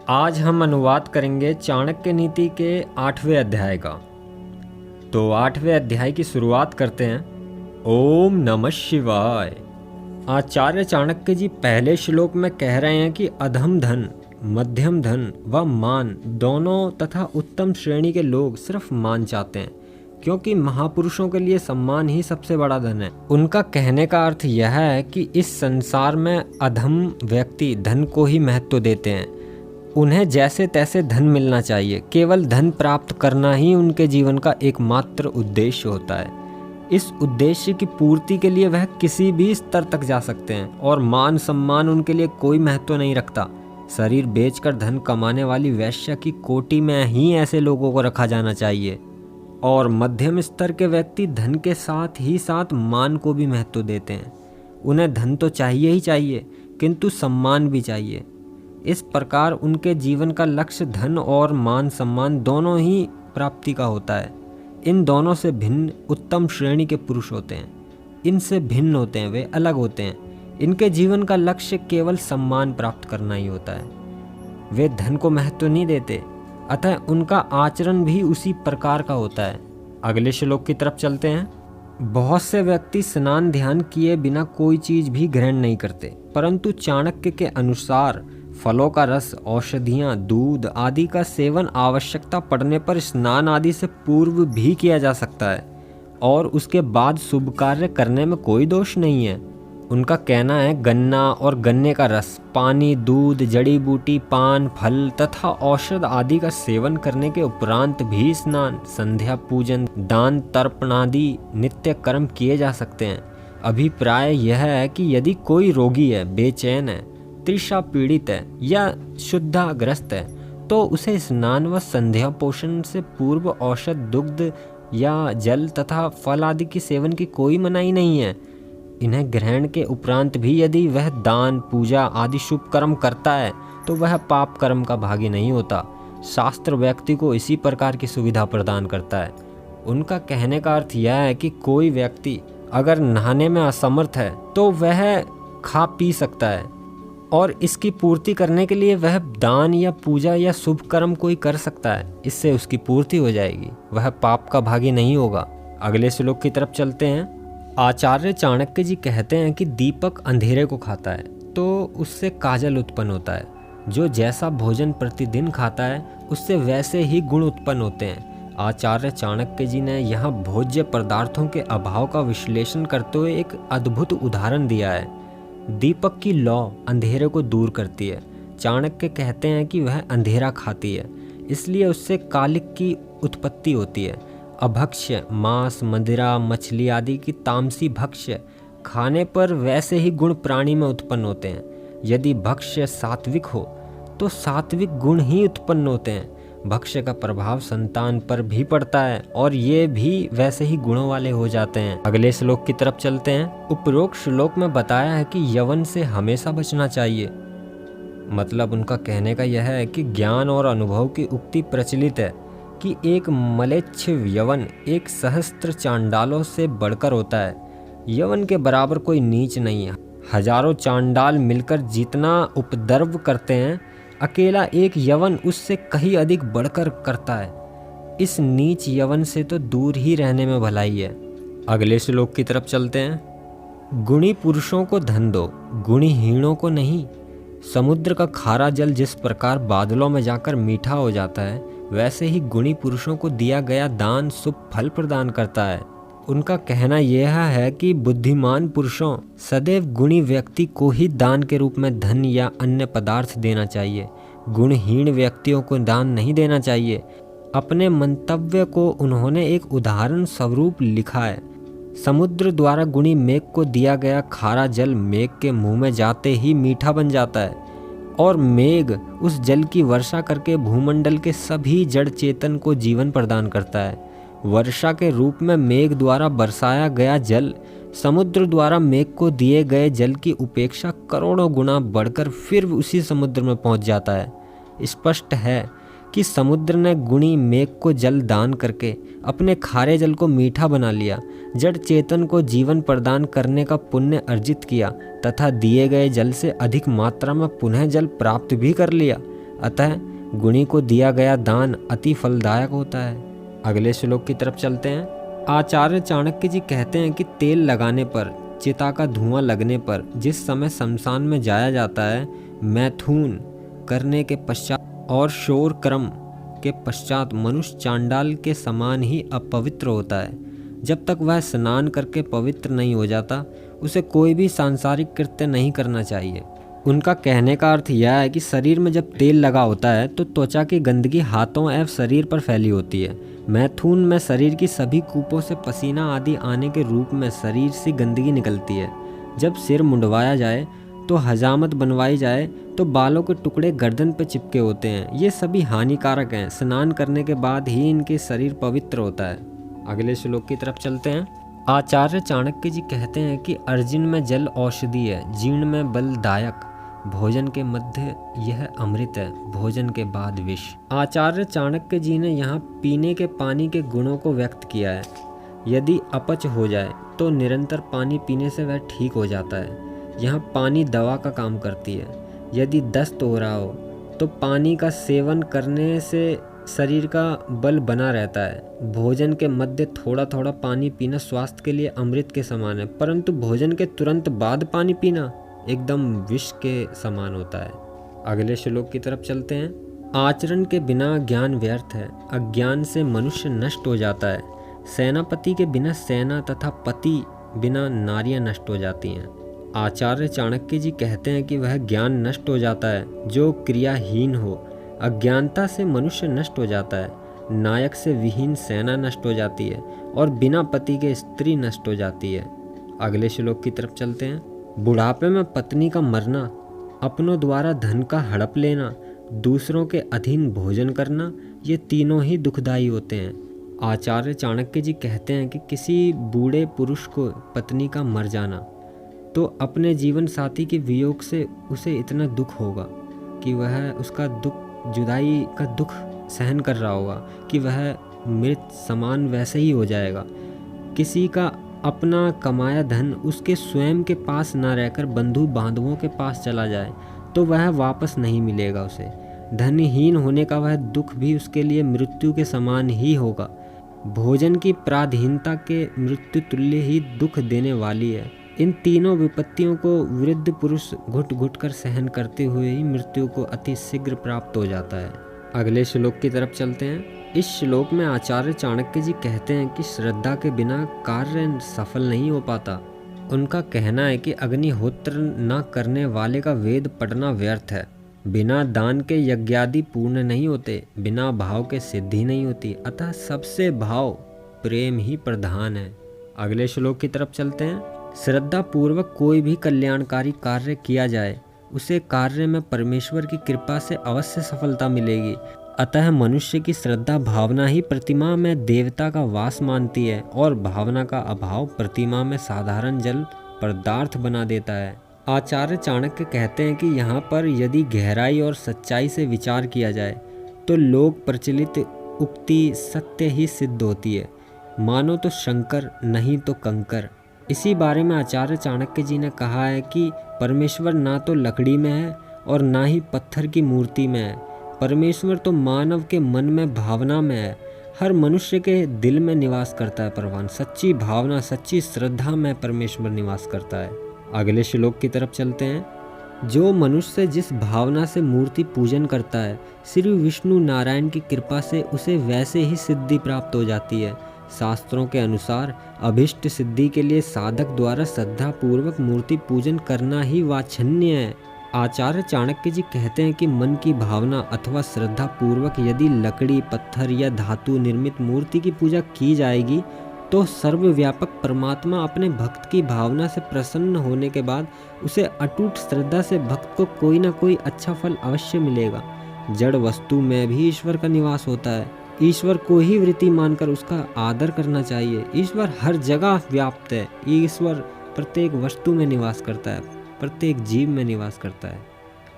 आज हम अनुवाद करेंगे चाणक्य नीति के 8वें अध्याय का। तो 8वें अध्याय की शुरुआत करते हैं। ओम नमः शिवाय। आचार्य चाणक्य जी पहले श्लोक में कह रहे हैं कि अधम धन, मध्यम धन व मान दोनों तथा उत्तम श्रेणी के लोग सिर्फ मान चाहते हैं, क्योंकि महापुरुषों के लिए सम्मान ही सबसे बड़ा धन है। उनका कहने का अर्थ यह है कि इस संसार में अधम व्यक्ति धन को ही महत्व देते हैं। उन्हें जैसे तैसे धन मिलना चाहिए, केवल धन प्राप्त करना ही उनके जीवन का एकमात्र उद्देश्य होता है। इस उद्देश्य की पूर्ति के लिए वह किसी भी स्तर तक जा सकते हैं और मान सम्मान उनके लिए कोई महत्व नहीं रखता। शरीर बेचकर धन कमाने वाली वैश्य की कोटि में ही ऐसे लोगों को रखा जाना चाहिए। और मध्यम स्तर के व्यक्ति धन के साथ ही साथ मान को भी महत्व देते हैं। उन्हें धन तो चाहिए ही चाहिए, किंतु सम्मान भी चाहिए। इस प्रकार उनके जीवन का लक्ष्य धन और मान सम्मान दोनों ही प्राप्ति का होता है। इन दोनों से भिन्न उत्तम श्रेणी के पुरुष होते हैं। इनसे भिन्न होते हैं, वे अलग होते हैं। इनके जीवन का लक्ष्य केवल सम्मान प्राप्त करना ही होता है। वे धन को महत्व नहीं देते, अतः उनका आचरण भी उसी प्रकार का होता है। अगले श्लोक की तरफ चलते हैं। बहुत से व्यक्ति स्नान ध्यान किए बिना कोई चीज भी ग्रहण नहीं करते, परंतु चाणक्य के अनुसार फलों का रस, औषधियाँ, दूध आदि का सेवन आवश्यकता पड़ने पर स्नान आदि से पूर्व भी किया जा सकता है और उसके बाद शुभ कार्य करने में कोई दोष नहीं है। उनका कहना है गन्ना और गन्ने का रस, पानी, दूध, जड़ी बूटी, पान, फल तथा औषध आदि का सेवन करने के उपरांत भी स्नान, संध्या पूजन, दान तर्पण आदि नित्य कर्म किए जा सकते हैं। अभिप्राय यह है कि यदि कोई रोगी है, बेचैन है, तृषा पीड़ित है या शुद्धाग्रस्त है, तो उसे स्नान व संध्या पोषण से पूर्व औषध, दुग्ध या जल तथा फल आदि के सेवन की कोई मनाही नहीं है। इन्हें ग्रहण के उपरांत भी यदि वह दान, पूजा आदि शुभ कर्म करता है तो वह पाप कर्म का भागी नहीं होता। शास्त्र व्यक्ति को इसी प्रकार की सुविधा प्रदान करता है। उनका कहने का अर्थ यह है कि कोई व्यक्ति अगर नहाने में असमर्थ है तो वह खा पी सकता है और इसकी पूर्ति करने के लिए वह दान या पूजा या शुभ कर्म कोई कर सकता है। इससे उसकी पूर्ति हो जाएगी, वह पाप का भागी नहीं होगा। अगले श्लोक की तरफ चलते हैं। आचार्य चाणक्य जी कहते हैं कि दीपक अंधेरे को खाता है तो उससे काजल उत्पन्न होता है। जो जैसा भोजन प्रतिदिन खाता है उससे वैसे ही गुण उत्पन्न होते हैं। आचार्य चाणक्य जी ने यहाँ भोज्य पदार्थों के अभाव का विश्लेषण करते हुए एक अद्भुत उदाहरण दिया है। दीपक की लौ अंधेरे को दूर करती है। चाणक्य कहते हैं कि वह अंधेरा खाती है, इसलिए उससे कालिक की उत्पत्ति होती है। अभक्ष्य मांस, मदिरा, मछली आदि की तामसी भक्ष्य खाने पर वैसे ही गुण प्राणी में उत्पन्न होते हैं। यदि भक्ष्य सात्विक हो तो सात्विक गुण ही उत्पन्न होते हैं। भक्ष्य का प्रभाव संतान पर भी पड़ता है और ये भी वैसे ही गुणों वाले हो जाते हैं। अगले श्लोक की तरफ चलते हैं। उपरोक्त श्लोक में बताया है कि यवन से हमेशा बचना चाहिए। मतलब उनका कहने का यह है कि ज्ञान और अनुभव की उक्ति प्रचलित है कि एक मलेच्छ यवन एक सहस्त्र चांडालों से बढ़कर होता है। यवन के बराबर कोई नीच नहीं है। हजारों चांडाल मिलकर जितना उपद्रव करते हैं, अकेला एक यवन उससे कहीं अधिक बढ़कर करता है। इस नीच यवन से तो दूर ही रहने में भलाई है। अगले श्लोक की तरफ चलते हैं। गुणी पुरुषों को धन दो, गुणीहीनों को नहीं। समुद्र का खारा जल जिस प्रकार बादलों में जाकर मीठा हो जाता है, वैसे ही गुणी पुरुषों को दिया गया दान शुभ फल प्रदान करता है। उनका कहना यह है कि बुद्धिमान पुरुषों सदैव गुणी व्यक्ति को ही दान के रूप में धन या अन्य पदार्थ देना चाहिए। गुणहीन व्यक्तियों को दान नहीं देना चाहिए। अपने मंतव्य को उन्होंने एक उदाहरण स्वरूप लिखा है। समुद्र द्वारा गुणी मेघ को दिया गया खारा जल मेघ के मुंह में जाते ही मीठा बन जाता है और मेघ उस जल की वर्षा करके भूमंडल के सभी जड़ चेतन को जीवन प्रदान करता है। वर्षा के रूप में मेघ द्वारा बरसाया गया जल समुद्र द्वारा मेघ को दिए गए जल की उपेक्षा करोड़ों गुना बढ़कर फिर उसी समुद्र में पहुंच जाता है। स्पष्ट है कि समुद्र ने गुणी मेघ को जल दान करके अपने खारे जल को मीठा बना लिया, जड़ चेतन को जीवन प्रदान करने का पुण्य अर्जित किया तथा दिए गए जल से अधिक मात्रा में पुनः जल प्राप्त भी कर लिया। अतः गुणी को दिया गया दान अति फलदायक होता है। अगले श्लोक की तरफ चलते हैं। आचार्य चाणक्य जी कहते हैं कि तेल लगाने पर, चिता का धुआं लगने पर जिस समय शमशान में जाया जाता है, मैथुन करने के पश्चात और शोर कर्म के पश्चात मनुष्य चांडाल के समान ही अपवित्र होता है। जब तक वह स्नान करके पवित्र नहीं हो जाता, उसे कोई भी सांसारिक कृत्य नहीं करना चाहिए। उनका कहने का अर्थ यह है कि शरीर में जब तेल लगा होता है तो त्वचा की गंदगी हाथों एवं शरीर पर फैली होती है। मैथुन में शरीर की सभी कूपों से पसीना आदि आने के रूप में शरीर से गंदगी निकलती है। जब सिर मुंडवाया जाए तो हजामत बनवाई जाए तो बालों के टुकड़े गर्दन पर चिपके होते हैं। ये सभी हानिकारक हैं। स्नान करने के बाद ही इनके शरीर पवित्र होता है। अगले श्लोक की तरफ चलते हैं। आचार्य चाणक्य जी कहते हैं कि अर्जुन में जल औषधि है, जीर्ण में बलदायक, भोजन के मध्य यह अमृत है, भोजन के बाद विष। आचार्य चाणक्य जी ने यहाँ पीने के पानी के गुणों को व्यक्त किया है। यदि अपच हो जाए तो निरंतर पानी पीने से वह ठीक हो जाता है। यहाँ पानी दवा का काम करती है। यदि दस्त हो रहा हो तो पानी का सेवन करने से शरीर का बल बना रहता है। भोजन के मध्य थोड़ा थोड़ा पानी पीना स्वास्थ्य के लिए अमृत के समान है, परंतु भोजन के तुरंत बाद पानी पीना एकदम विष के समान होता है। अगले श्लोक की तरफ चलते हैं। आचरण के बिना ज्ञान व्यर्थ है, अज्ञान से मनुष्य नष्ट हो जाता है। सेनापति के बिना सेना तथा पति बिना नारियां नष्ट हो जाती हैं। आचार्य चाणक्य जी कहते हैं कि वह ज्ञान नष्ट हो जाता है जो क्रियाहीन हो। अज्ञानता से मनुष्य नष्ट हो जाता है। नायक से विहीन सेना नष्ट हो जाती है और बिना पति के स्त्री नष्ट हो जाती है। अगले श्लोक की तरफ चलते हैं। बुढ़ापे में पत्नी का मरना, अपनों द्वारा धन का हड़प लेना, दूसरों के अधीन भोजन करना, ये तीनों ही दुखदायी होते हैं। आचार्य चाणक्य जी कहते हैं कि किसी बूढ़े पुरुष को पत्नी का मर जाना तो अपने जीवन साथी के वियोग से उसे इतना दुख होगा कि वह उसका दुख, जुदाई का दुख सहन कर रहा होगा कि वह मृत समान वैसे ही हो जाएगा। किसी का अपना कमाया धन उसके स्वयं के पास न रहकर बंधु बांधवों के पास चला जाए तो वह वापस नहीं मिलेगा उसे। धनहीन होने का वह दुख भी उसके लिए मृत्यु के समान ही होगा। भोजन की पराधीनता के मृत्यु तुल्य ही दुख देने वाली है। इन तीनों विपत्तियों को वृद्ध पुरुष घुट घुट कर सहन करते हुए ही मृत्यु को अति शीघ्र प्राप्त हो जाता है। अगले श्लोक की तरफ चलते हैं। इस श्लोक में आचार्य चाणक्य जी कहते हैं कि श्रद्धा के बिना कार्य सफल नहीं हो पाता। उनका कहना है कि अग्निहोत्र न करने वाले का वेद पढ़ना व्यर्थ है। बिना दान के यज्ञादि पूर्ण नहीं होते, बिना भाव के सिद्धि नहीं होती, अतः सबसे भाव प्रेम ही प्रधान है। अगले श्लोक की तरफ चलते हैं। श्रद्धा पूर्वक कोई भी कल्याणकारी कार्य किया जाए, उसे कार्य में परमेश्वर की कृपा से अवश्य सफलता मिलेगी। अतः मनुष्य की श्रद्धा भावना ही प्रतिमा में देवता का वास मानती है और भावना का अभाव प्रतिमा में साधारण जल पदार्थ बना देता है। आचार्य चाणक्य कहते हैं कि यहाँ पर यदि गहराई और सच्चाई से विचार किया जाए तो लोक प्रचलित उक्ति सत्य ही सिद्ध होती है, मानो तो शंकर नहीं तो कंकर। इसी बारे में आचार्य चाणक्य जी ने कहा है कि परमेश्वर ना तो लकड़ी में है और ना ही पत्थर की मूर्ति में है। परमेश्वर तो मानव के मन में, भावना में है। हर मनुष्य के दिल में निवास करता है भगवान। सच्ची भावना, सच्ची श्रद्धा में परमेश्वर निवास करता है। अगले श्लोक की तरफ चलते हैं। जो मनुष्य जिस भावना से मूर्ति पूजन करता है, श्री विष्णु नारायण की कृपा से उसे वैसे ही सिद्धि प्राप्त हो जाती है। शास्त्रों के अनुसार अभिष्ट सिद्धि के लिए साधक द्वारा श्रद्धा पूर्वक मूर्ति पूजन करना ही वांछनीय है। आचार्य चाणक्य जी कहते हैं कि मन की भावना अथवा श्रद्धा पूर्वक यदि लकड़ी, पत्थर या धातु निर्मित मूर्ति की पूजा की जाएगी तो सर्वव्यापक परमात्मा अपने भक्त की भावना से प्रसन्न होने के बाद उसे अटूट श्रद्धा से भक्त को कोई ना कोई अच्छा फल अवश्य मिलेगा। जड़ वस्तु में भी ईश्वर का निवास होता है। ईश्वर को ही वृत्ति मानकर उसका आदर करना चाहिए। ईश्वर हर जगह व्याप्त है। ईश्वर प्रत्येक वस्तु में निवास करता है, प्रत्येक जीव में निवास करता है।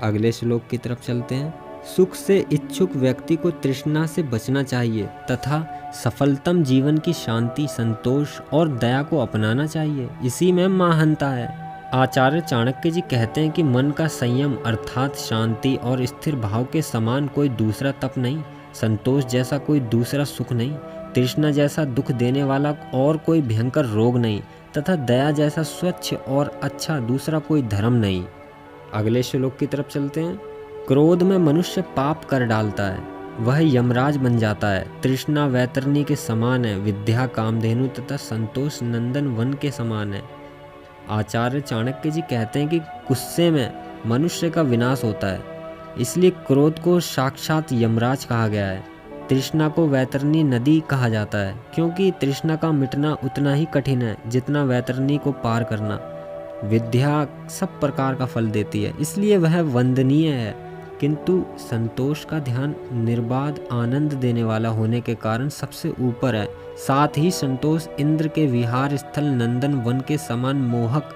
अगले श्लोक की तरफ चलते हैं। सुख से इच्छुक व्यक्ति को तृष्णा से बचना चाहिए तथा सफलतम जीवन की शांति, संतोष और दया को अपनाना चाहिए। इसी में महानता है। आचार्य चाणक्य जी कहते हैं कि मन का संयम अर्थात शांति और स्थिर भाव के समान कोई दूसरा तप नहीं, संतोष जैसा कोई दूसरा सुख नहीं, तृष्णा जैसा दुख देने वाला और कोई भयंकर रोग नहीं, तथा दया जैसा स्वच्छ और अच्छा दूसरा कोई धर्म नहीं। अगले श्लोक की तरफ चलते हैं। क्रोध में मनुष्य पाप कर डालता है, वह यमराज बन जाता है। तृष्णा वैतरणी के समान है, विद्या कामधेनु तथा संतोष नंदन वन के समान है। आचार्य चाणक्य जी कहते हैं कि गुस्से में मनुष्य का विनाश होता है, इसलिए क्रोध को साक्षात यमराज कहा गया है। तृष्णा को वैतरणी नदी कहा जाता है, क्योंकि तृष्णा का मिटना उतना ही कठिन है जितना वैतरणी को पार करना। विद्या सब प्रकार का फल देती है, इसलिए वह वंदनीय है, किंतु संतोष का ध्यान निर्बाध आनंद देने वाला होने के कारण सबसे ऊपर है। साथ ही संतोष इंद्र के विहार स्थल नंदन वन के समान मोहक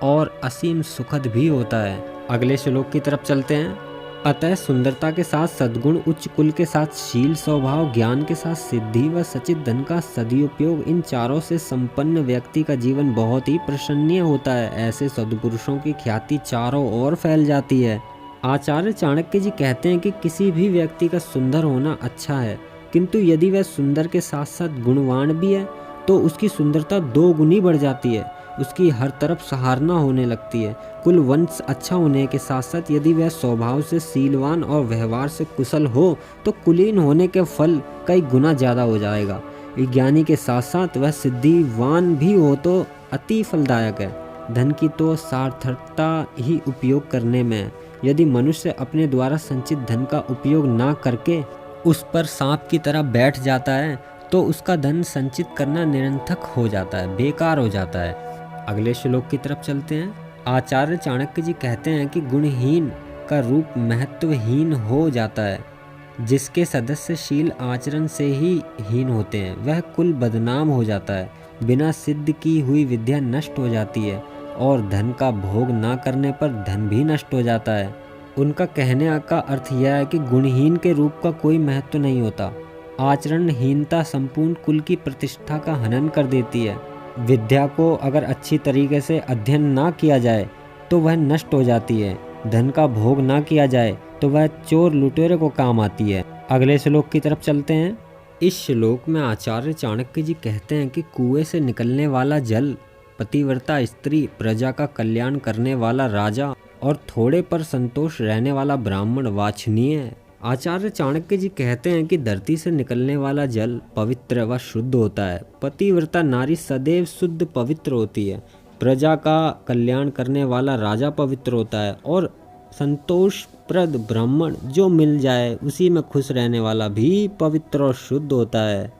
और असीम सुखद भी होता है। अगले श्लोक की तरफ चलते हैं। अतः सुंदरता के साथ सद्गुण, उच्च कुल के साथ शील स्वभाव, ज्ञान के साथ सिद्धि व सचित धन का सदुपयोग, इन चारों से संपन्न व्यक्ति का जीवन बहुत ही प्रशंसनीय होता है। ऐसे सद्पुरुषों की ख्याति चारों ओर फैल जाती है। आचार्य चाणक्य जी कहते हैं कि किसी भी व्यक्ति का सुंदर होना अच्छा है, किंतु यदि वह सुंदर के साथ साथ गुणवान भी है तो उसकी सुंदरता 2 गुनी बढ़ जाती है, उसकी हर तरफ सराहना होने लगती है। कुल वंश अच्छा होने के साथ साथ यदि वह स्वभाव से शीलवान और व्यवहार से कुशल हो तो कुलीन होने के फल कई गुना ज़्यादा हो जाएगा। विज्ञानी के साथ साथ वह सिद्धिवान भी हो तो अति फलदायक है। धन की तो सार्थकता ही उपयोग करने में है। यदि मनुष्य अपने द्वारा संचित धन का उपयोग ना करके उस पर सांप की तरह बैठ जाता है तो उसका धन संचित करना निरर्थक हो जाता है, बेकार हो जाता है। अगले श्लोक की तरफ चलते हैं। आचार्य चाणक्य जी कहते हैं कि गुणहीन का रूप महत्वहीन हो जाता है। जिसके सदस्यशील आचरण से ही हीन होते हैं वह कुल बदनाम हो जाता है। बिना सिद्ध की हुई विद्या नष्ट हो जाती है और धन का भोग ना करने पर धन भी नष्ट हो जाता है। उनका कहने का अर्थ यह है कि गुणहीन के रूप का कोई महत्व नहीं होता। आचरणहीनता संपूर्ण कुल की प्रतिष्ठा का हनन कर देती है। विद्या को अगर अच्छी तरीके से अध्ययन ना किया जाए तो वह नष्ट हो जाती है। धन का भोग ना किया जाए तो वह चोर लुटेरे को काम आती है। अगले श्लोक की तरफ चलते हैं। इस श्लोक में आचार्य चाणक्य जी कहते हैं कि कुएं से निकलने वाला जल, पतिव्रता स्त्री, प्रजा का कल्याण करने वाला राजा और थोड़े पर संतोष रहने वाला ब्राह्मण वांछनीय है। आचार्य चाणक्य जी कहते हैं कि धरती से निकलने वाला जल पवित्र व शुद्ध होता है। पतिव्रता नारी सदैव शुद्ध पवित्र होती है। प्रजा का कल्याण करने वाला राजा पवित्र होता है और संतोषप्रद ब्राह्मण जो मिल जाए उसी में खुश रहने वाला भी पवित्र और शुद्ध होता है।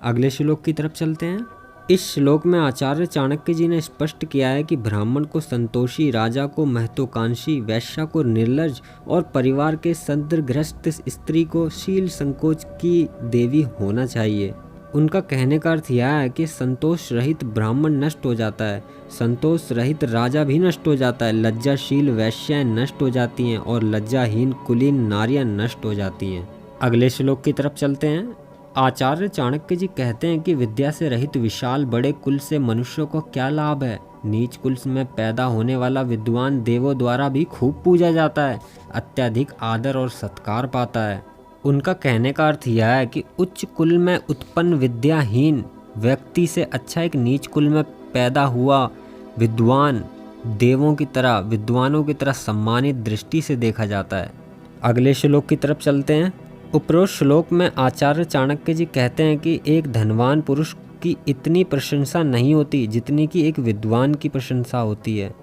अगले श्लोक की तरफ चलते हैं। इस श्लोक में आचार्य चाणक्य जी ने स्पष्ट किया है कि ब्राह्मण को संतोषी, राजा को महत्वाकांक्षी, वैश्या को निर्लज और परिवार के सद्ग्रस्त स्त्री को शील संकोच की देवी होना चाहिए। उनका कहने का अर्थ यह है कि संतोष रहित ब्राह्मण नष्ट हो जाता है, संतोष रहित राजा भी नष्ट हो जाता है, लज्जाशील वैश्याएं नष्ट हो जाती हैं और लज्जाहीन कुलीन नारियां नष्ट हो जाती हैं। अगले श्लोक की तरफ चलते हैं। आचार्य चाणक्य जी कहते हैं कि विद्या से रहित विशाल बड़े कुल से मनुष्यों को क्या लाभ है। नीच कुल में पैदा होने वाला विद्वान देवों द्वारा भी खूब पूजा जाता है, अत्यधिक आदर और सत्कार पाता है। उनका कहने का अर्थ यह है कि उच्च कुल में उत्पन्न विद्याहीन व्यक्ति से अच्छा एक नीच कुल में पैदा हुआ विद्वान देवों की तरह, विद्वानों की तरह सम्मानित दृष्टि से देखा जाता है। अगले श्लोक की तरफ चलते हैं। उपरोक्त श्लोक में आचार्य चाणक्य जी कहते हैं कि एक धनवान पुरुष की इतनी प्रशंसा नहीं होती जितनी कि एक विद्वान की प्रशंसा होती है।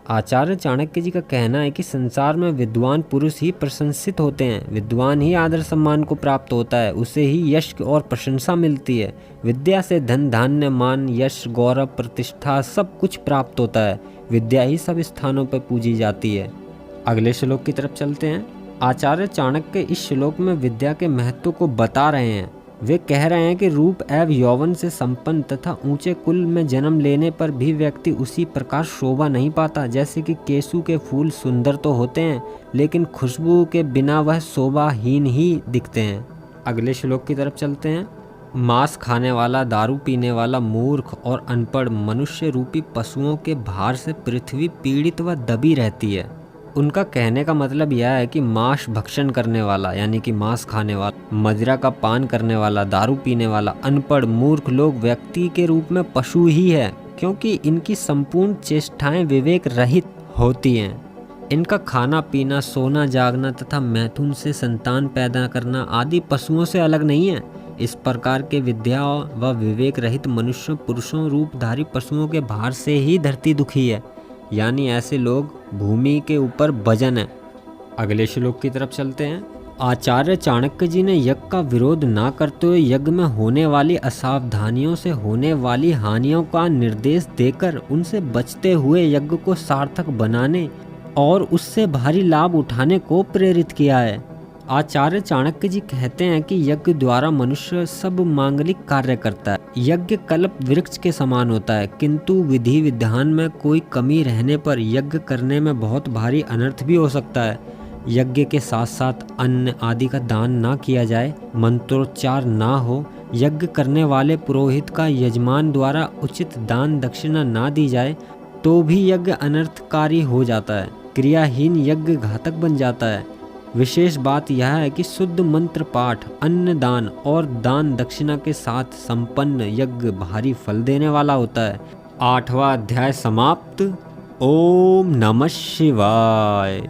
आचार्य चाणक्य जी का कहना है कि संसार में विद्वान पुरुष ही प्रशंसित होते हैं, विद्वान ही आदर सम्मान को प्राप्त होता है, उसे ही यश और प्रशंसा मिलती है। विद्या से धन धान्य मान यश गौरव प्रतिष्ठा सब कुछ प्राप्त होता है। विद्या ही सब स्थानों पर पूजी जाती है। अगले श्लोक की तरफ चलते हैं। आचार्य चाणक्य इस श्लोक में विद्या के महत्व को बता रहे हैं। वे कह रहे हैं कि रूप एवं यौवन से संपन्न तथा ऊंचे कुल में जन्म लेने पर भी व्यक्ति उसी प्रकार शोभा नहीं पाता जैसे कि केसू के फूल सुंदर तो होते हैं लेकिन खुशबू के बिना वह शोभाहीन ही दिखते हैं। अगले श्लोक की तरफ चलते हैं। मांस खाने वाला, दारू पीने वाला, मूर्ख और अनपढ़ मनुष्य रूपी पशुओं के भार से पृथ्वी पीड़ित व दबी रहती है। उनका कहने का मतलब यह है कि मांस भक्षण करने वाला यानी कि मांस खाने वाला, मदिरा का पान करने वाला, दारू पीने वाला, अनपढ़, मूर्ख लोग व्यक्ति के रूप में पशु ही है, क्योंकि इनकी संपूर्ण चेष्टाएं विवेक रहित होती हैं। इनका खाना पीना, सोना जागना तथा मैथुन से संतान पैदा करना आदि पशुओं से अलग नहीं है। इस प्रकार के विद्या व विवेक रहित मनुष्यों, पुरुषों रूपधारी पशुओं के भार से ही धरती दुखी है, यानी ऐसे लोग भूमि के ऊपर वजन है। अगले श्लोक की तरफ चलते हैं। आचार्य चाणक्य जी ने यज्ञ का विरोध ना करते हुए यज्ञ में होने वाली असावधानियों से होने वाली हानियों का निर्देश देकर उनसे बचते हुए यज्ञ को सार्थक बनाने और उससे भारी लाभ उठाने को प्रेरित किया है। आचार्य चाणक्य जी कहते हैं कि यज्ञ द्वारा मनुष्य सब मांगलिक कार्य करता है। यज्ञ कल्प वृक्ष के समान होता है, किंतु विधि विधान में कोई कमी रहने पर यज्ञ करने में बहुत भारी अनर्थ भी हो सकता है। यज्ञ के साथ साथ अन्न आदि का दान ना किया जाए, मंत्रोच्चार ना हो, यज्ञ करने वाले पुरोहित का यजमान द्वारा उचित दान दक्षिणा ना दी जाए तो भी यज्ञ अनर्थकारी हो जाता है। क्रियाहीन यज्ञ घातक बन जाता है। विशेष बात यह है कि शुद्ध मंत्र पाठ, अन्न दान और दान दक्षिणा के साथ संपन्न यज्ञ भारी फल देने वाला होता है। 8वां अध्याय समाप्त। ओम नमः शिवाय।